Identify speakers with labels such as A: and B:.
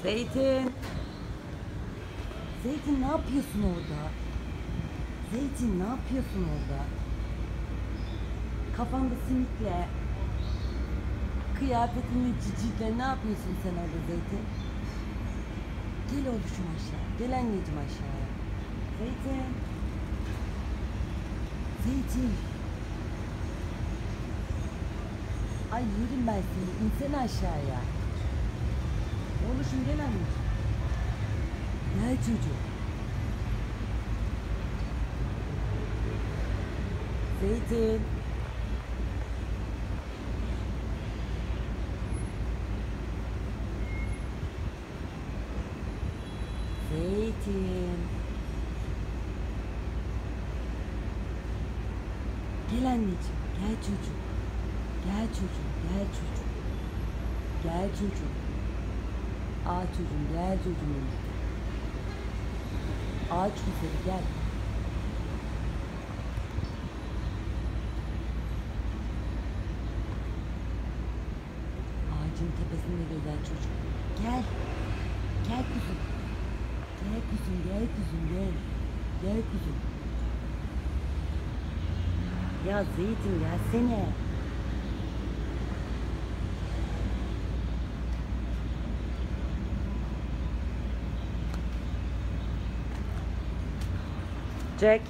A: Zeytin. Zeytin ne yapıyorsun orada? Zeytin ne yapıyorsun orada? Kafanda simitle, kıyafetinle, ciciyle ne yapıyorsun sen orada Zeytin? Gel oluşum aşağı. Gel anneciğim aşağıya. Zeytin. Zeytin. Ay yerim ben seni. İnsene aşağıya. Oluşum gel anneciğim. Gel çocuğum. Zeytin. Zeytin. Gel anneciğim. Gel çocuğum. Gel çocuğum. Gel çocuğum. Gel çocuğum. Aa çocuğum gel çocuğum. Ağaç güzeli gel. Ağacın tepesinde gezen çocuk. Gel. Gel kuzum. Gel kuzum, gel kuzum, gel. Gel kuzum. Ya Zeytin gelsene. Jack.